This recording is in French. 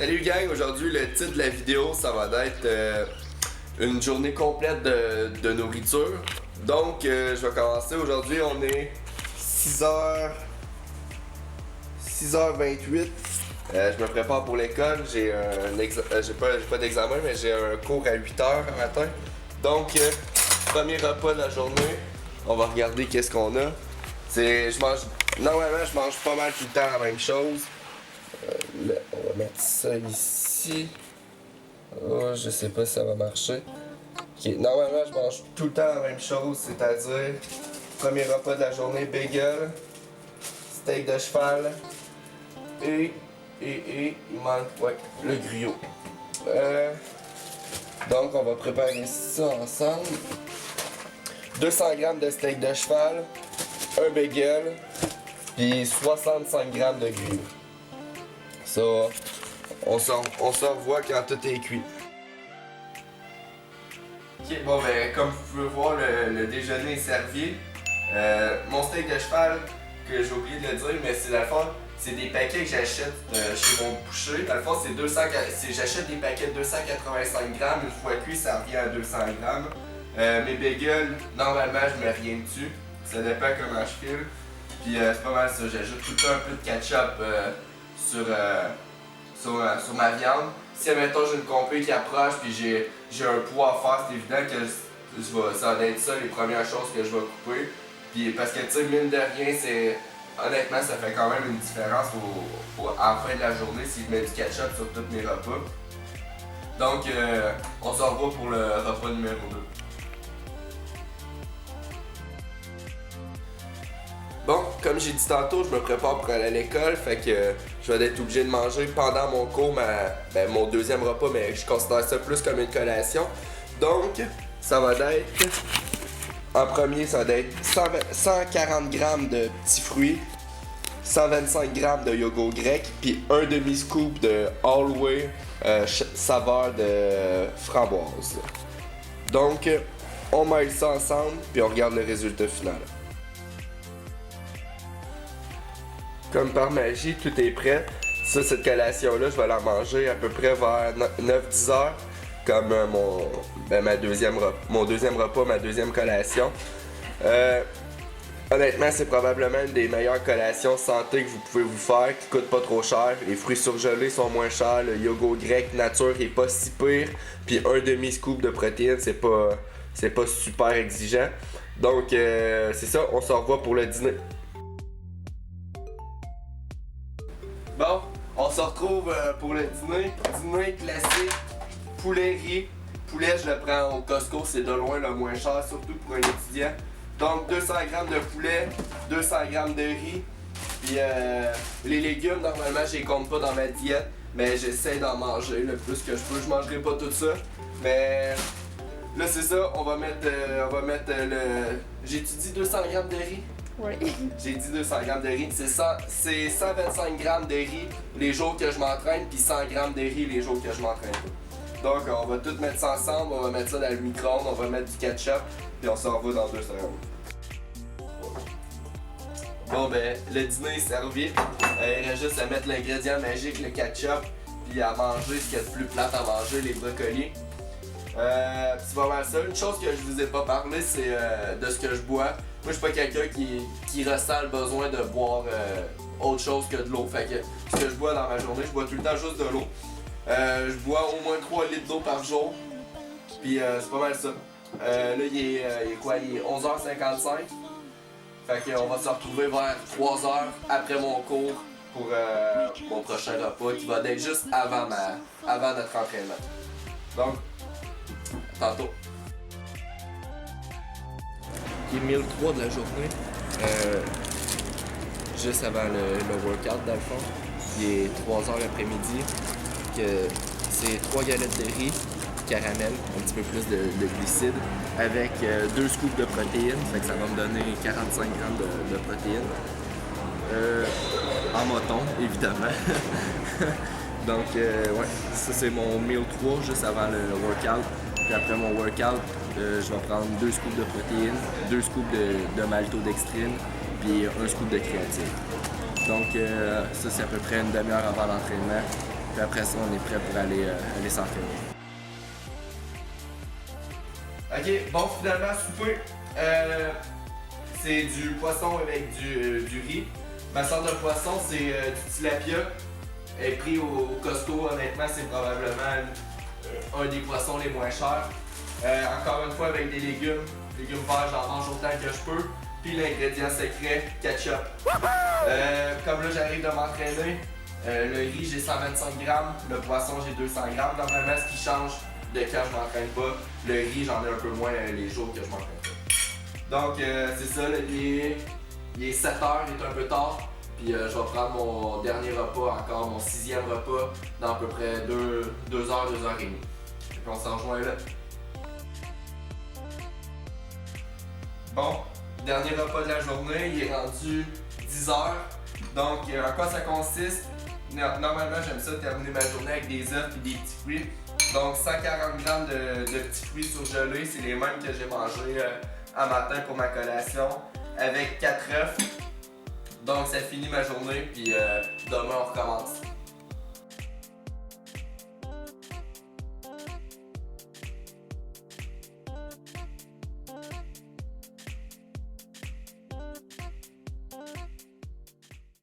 Salut gang, aujourd'hui le titre de la vidéo ça va être une journée complète de nourriture. Donc je vais commencer aujourd'hui, on est 6h28. Je me prépare pour l'école, j'ai pas d'examen mais j'ai un cours à 8h le matin. Donc premier repas de la journée, on va regarder qu'est-ce qu'on a. Normalement je mange pas mal tout le temps la même chose. On va mettre ça ici. Oh, je sais pas si ça va marcher. Okay. Normalement, je mange tout le temps la même chose, c'est-à-dire premier repas de la journée, bagel, steak de cheval et il manque le griot. Donc, on va préparer ça ensemble. 200 g de steak de cheval, un bagel, puis 65 g de griot. Ça, on se revoit quand tout est cuit. Ok, bon ben comme vous pouvez voir, le déjeuner est servi. Mon steak de cheval, que j'ai oublié de le dire, mais c'est dans le fond, c'est des paquets que j'achète chez mon boucher. Dans le fond, j'achète des paquets de 285 g, une fois cuit, ça revient à 200 g. Mes bagels, normalement, je mets rien dessus. Ça dépend comment je file. Puis c'est pas mal ça, j'ajoute tout le temps un peu de ketchup sur ma viande. Si admettons j'ai une compé qui approche puis j'ai un poids à faire, c'est évident que ça va être ça les premières choses que je vais couper. Puis parce que tu sais, mine de rien, honnêtement ça fait quand même une différence à la fin de la journée si je mets du ketchup sur tous mes repas. Donc on se revoit pour le repas numéro 2. Bon, comme j'ai dit tantôt, je me prépare pour aller à l'école, fait que je vais être obligé de manger pendant mon cours mon deuxième repas, mais je considère ça plus comme une collation. Donc, ça va être, en premier, ça va être 140 g de petits fruits, 125 g de yogourt grec, puis un demi-scoop de All-Way saveur de framboise. Donc, on mêle ça ensemble, puis on regarde le résultat final. Comme par magie, tout est prêt. Ça, cette collation-là, je vais la manger à peu près vers 9-10 heures, comme mon deuxième repas, ma deuxième collation. Honnêtement, c'est probablement une des meilleures collations santé que vous pouvez vous faire, qui coûte pas trop cher. Les fruits surgelés sont moins chers, le yogourt grec nature est pas si pire, puis un demi-scoop de protéines, c'est pas super exigeant. Donc, c'est ça, on se revoit pour le dîner. Bon, on se retrouve pour le dîner. Dîner classique, poulet riz. Poulet, je le prends au Costco, c'est de loin le moins cher, surtout pour un étudiant. Donc 200 g de poulet, 200 g de riz. Puis les légumes, normalement, je les compte pas dans ma diète, mais j'essaie d'en manger le plus que je peux. Je mangerai pas tout ça, mais là c'est ça, on va mettre j'ai-tu dit 200 g de riz? Oui. J'ai dit 200 g de riz, c'est 125 g de riz les jours que je m'entraîne, puis 100 g de riz les jours que je m'entraîne pas. Donc on va tout mettre ça ensemble, on va mettre ça dans le micro-ondes, on va mettre du ketchup, puis on se revoit dans 2 secondes. Bon ben, le dîner est servi, il reste juste à mettre l'ingrédient magique, le ketchup, puis à manger ce qu'il y a de plus plate à manger, les brocolis. C'est pas mal ça. Une chose que je vous ai pas parlé, c'est de ce que je bois. Moi, je suis pas quelqu'un qui ressent le besoin de boire autre chose que de l'eau. Fait que ce que je bois dans ma journée, je bois tout le temps juste de l'eau. Je bois au moins 3 litres d'eau par jour. Puis c'est pas mal ça. Là, il est 11h55. Fait qu'on va se retrouver vers 3h après mon cours pour mon prochain repas qui va être juste avant notre entraînement. Donc, tantôt. Qui est 1003 de la journée, juste avant le workout dans le fond. Il est 3h l'après-midi, c'est 3 galettes de riz, caramel, un petit peu plus de glucides, avec 2 scoops de protéines, fait que ça va me donner 45 g de protéines. En moton, évidemment. Donc, ouais, ça c'est mon meal 3 juste avant le workout. Puis après mon workout, je vais prendre 2 scoops de protéines, 2 scoops de maltodextrine, puis un scoop de créatine. Donc ça c'est à peu près une demi-heure avant l'entraînement. Puis après ça, on est prêt pour aller s'entraîner. Ok, bon, finalement, souper. C'est du poisson avec du riz. Ma sorte de poisson, c'est du tilapia. Elle est pris au Costco, honnêtement, c'est probablement un des poissons les moins chers. Encore une fois, avec des légumes. Légumes verts, j'en mange autant que je peux. Puis l'ingrédient secret, ketchup. Comme là, j'arrive de m'entraîner. Le riz, j'ai 125 grammes. Le poisson, j'ai 200 grammes. Normalement, ce qui change de quand je m'entraîne pas. Le riz, j'en ai un peu moins les jours que je m'entraîne pas. Donc, c'est ça, il est 7h, il est un peu tard. Puis je vais prendre mon dernier repas, encore mon 6e repas, dans à peu près 2 heures, 2 heures et demie. Fait qu'on s'en rejoint là. Bon, dernier repas de la journée, il est rendu 10 heures. Donc, en quoi ça consiste? Normalement, j'aime ça terminer ma journée avec des œufs et des petits fruits. Donc, 140 grammes de petits fruits surgelés, c'est les mêmes que j'ai mangés à matin pour ma collation, avec 4 œufs. Donc, ça finit ma journée, puis demain, on recommence.